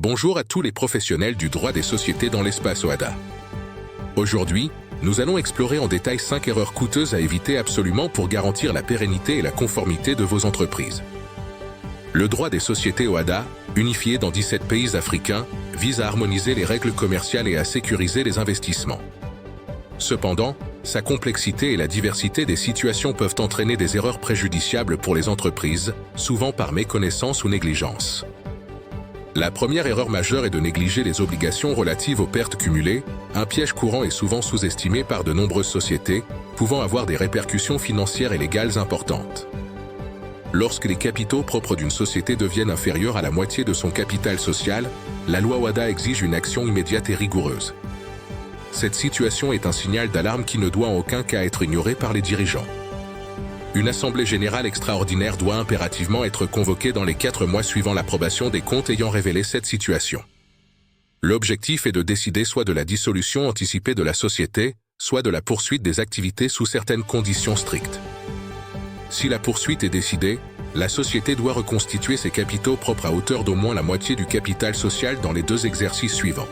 Bonjour à tous les professionnels du droit des sociétés dans l'espace OHADA. Aujourd'hui, nous allons explorer en détail 5 erreurs coûteuses à éviter absolument pour garantir la pérennité et la conformité de vos entreprises. Le droit des sociétés OHADA, unifié dans 17 pays africains, vise à harmoniser les règles commerciales et à sécuriser les investissements. Cependant, sa complexité et la diversité des situations peuvent entraîner des erreurs préjudiciables pour les entreprises, souvent par méconnaissance ou négligence. La première erreur majeure est de négliger les obligations relatives aux pertes cumulées, un piège courant et souvent sous-estimé par de nombreuses sociétés, pouvant avoir des répercussions financières et légales importantes. Lorsque les capitaux propres d'une société deviennent inférieurs à la moitié de son capital social, la loi OHADA exige une action immédiate et rigoureuse. Cette situation est un signal d'alarme qui ne doit en aucun cas être ignoré par les dirigeants. Une assemblée générale extraordinaire doit impérativement être convoquée dans les 4 mois suivant l'approbation des comptes ayant révélé cette situation. L'objectif est de décider soit de la dissolution anticipée de la société, soit de la poursuite des activités sous certaines conditions strictes. Si la poursuite est décidée, la société doit reconstituer ses capitaux propres à hauteur d'au moins la moitié du capital social dans les 2 exercices suivants.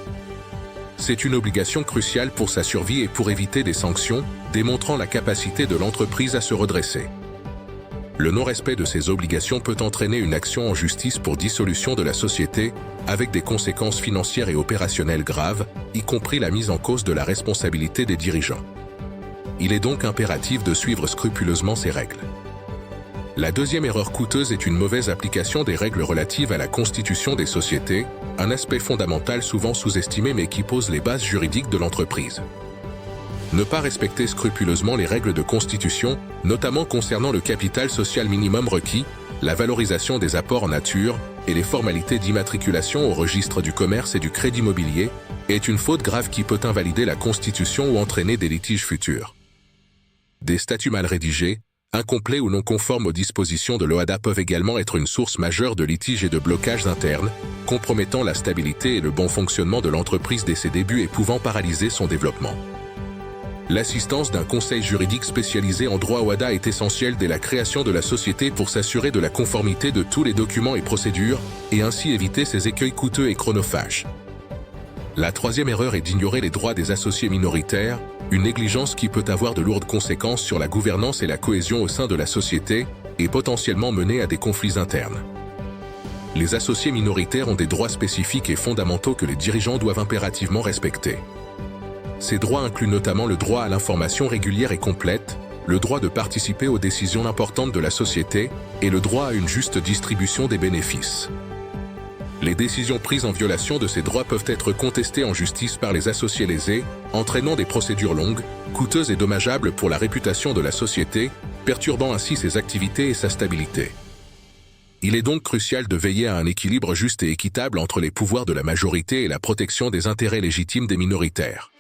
C'est une obligation cruciale pour sa survie et pour éviter des sanctions, démontrant la capacité de l'entreprise à se redresser. Le non-respect de ces obligations peut entraîner une action en justice pour dissolution de la société, avec des conséquences financières et opérationnelles graves, y compris la mise en cause de la responsabilité des dirigeants. Il est donc impératif de suivre scrupuleusement ces règles. La deuxième erreur coûteuse est une mauvaise application des règles relatives à la constitution des sociétés, un aspect fondamental souvent sous-estimé mais qui pose les bases juridiques de l'entreprise. Ne pas respecter scrupuleusement les règles de constitution, notamment concernant le capital social minimum requis, la valorisation des apports en nature et les formalités d'immatriculation au registre du commerce et du crédit immobilier, est une faute grave qui peut invalider la constitution ou entraîner des litiges futurs. Des statuts mal rédigés, incomplets ou non conformes aux dispositions de l'OHADA peuvent également être une source majeure de litiges et de blocages internes, compromettant la stabilité et le bon fonctionnement de l'entreprise dès ses débuts et pouvant paralyser son développement. L'assistance d'un conseil juridique spécialisé en droit OHADA est essentielle dès la création de la société pour s'assurer de la conformité de tous les documents et procédures, et ainsi éviter ces écueils coûteux et chronophages. La troisième erreur est d'ignorer les droits des associés minoritaires, une négligence qui peut avoir de lourdes conséquences sur la gouvernance et la cohésion au sein de la société, et potentiellement mener à des conflits internes. Les associés minoritaires ont des droits spécifiques et fondamentaux que les dirigeants doivent impérativement respecter. Ces droits incluent notamment le droit à l'information régulière et complète, le droit de participer aux décisions importantes de la société, et le droit à une juste distribution des bénéfices. Les décisions prises en violation de ces droits peuvent être contestées en justice par les associés lésés, entraînant des procédures longues, coûteuses et dommageables pour la réputation de la société, perturbant ainsi ses activités et sa stabilité. Il est donc crucial de veiller à un équilibre juste et équitable entre les pouvoirs de la majorité et la protection des intérêts légitimes des minoritaires.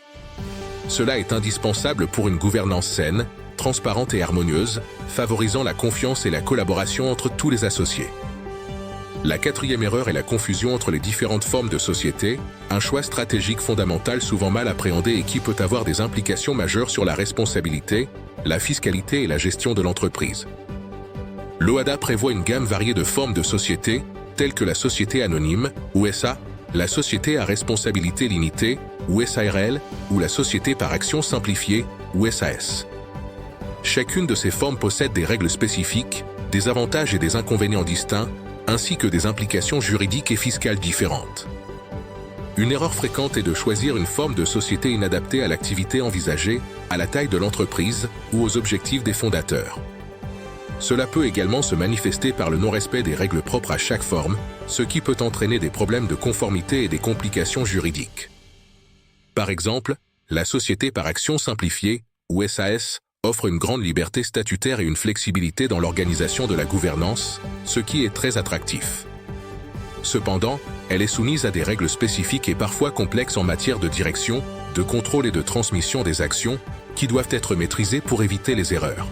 Cela est indispensable pour une gouvernance saine, transparente et harmonieuse, favorisant la confiance et la collaboration entre tous les associés. La quatrième erreur est la confusion entre les différentes formes de société, un choix stratégique fondamental souvent mal appréhendé et qui peut avoir des implications majeures sur la responsabilité, la fiscalité et la gestion de l'entreprise. L'OHADA prévoit une gamme variée de formes de société, telles que la société anonyme, ou SA, la société à responsabilité limitée, ou SARL, ou la société par action simplifiée, ou SAS. Chacune de ces formes possède des règles spécifiques, des avantages et des inconvénients distincts, ainsi que des implications juridiques et fiscales différentes. Une erreur fréquente est de choisir une forme de société inadaptée à l'activité envisagée, à la taille de l'entreprise ou aux objectifs des fondateurs. Cela peut également se manifester par le non-respect des règles propres à chaque forme, ce qui peut entraîner des problèmes de conformité et des complications juridiques. Par exemple, la société par action simplifiée, ou SAS, offre une grande liberté statutaire et une flexibilité dans l'organisation de la gouvernance, ce qui est très attractif. Cependant, elle est soumise à des règles spécifiques et parfois complexes en matière de direction, de contrôle et de transmission des actions, qui doivent être maîtrisées pour éviter les erreurs.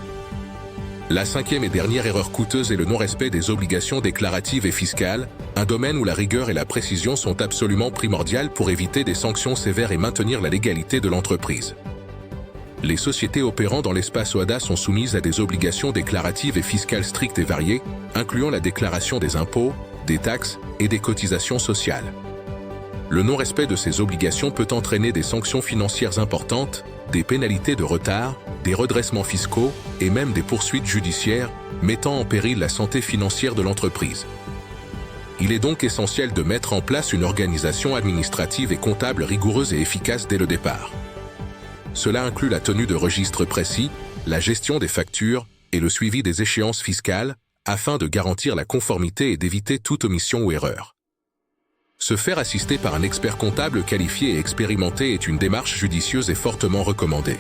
La cinquième et dernière erreur coûteuse est le non-respect des obligations déclaratives et fiscales, un domaine où la rigueur et la précision sont absolument primordiales pour éviter des sanctions sévères et maintenir la légalité de l'entreprise. Les sociétés opérant dans l'espace OHADA sont soumises à des obligations déclaratives et fiscales strictes et variées, incluant la déclaration des impôts, des taxes et des cotisations sociales. Le non-respect de ces obligations peut entraîner des sanctions financières importantes, des pénalités de retard, des redressements fiscaux et même des poursuites judiciaires, mettant en péril la santé financière de l'entreprise. Il est donc essentiel de mettre en place une organisation administrative et comptable rigoureuse et efficace dès le départ. Cela inclut la tenue de registres précis, la gestion des factures et le suivi des échéances fiscales, afin de garantir la conformité et d'éviter toute omission ou erreur. Se faire assister par un expert comptable qualifié et expérimenté est une démarche judicieuse et fortement recommandée.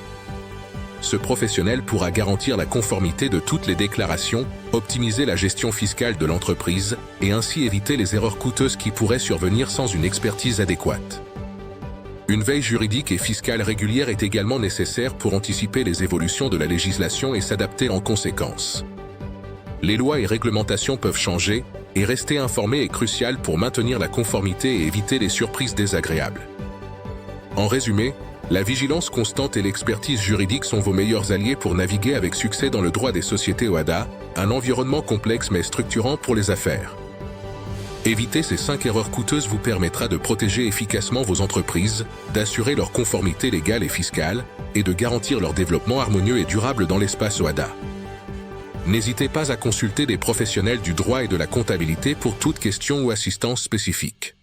Ce professionnel pourra garantir la conformité de toutes les déclarations, optimiser la gestion fiscale de l'entreprise et ainsi éviter les erreurs coûteuses qui pourraient survenir sans une expertise adéquate. Une veille juridique et fiscale régulière est également nécessaire pour anticiper les évolutions de la législation et s'adapter en conséquence. Les lois et réglementations peuvent changer, et rester informé est crucial pour maintenir la conformité et éviter les surprises désagréables. En résumé, la vigilance constante et l'expertise juridique sont vos meilleurs alliés pour naviguer avec succès dans le droit des sociétés OHADA, un environnement complexe mais structurant pour les affaires. Éviter ces 5 erreurs coûteuses vous permettra de protéger efficacement vos entreprises, d'assurer leur conformité légale et fiscale, et de garantir leur développement harmonieux et durable dans l'espace OHADA. N'hésitez pas à consulter des professionnels du droit et de la comptabilité pour toute question ou assistance spécifique.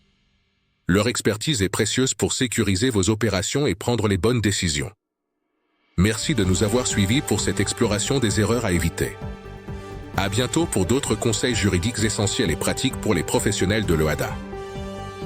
Leur expertise est précieuse pour sécuriser vos opérations et prendre les bonnes décisions. Merci de nous avoir suivis pour cette exploration des erreurs à éviter. À bientôt pour d'autres conseils juridiques essentiels et pratiques pour les professionnels de l'OHADA.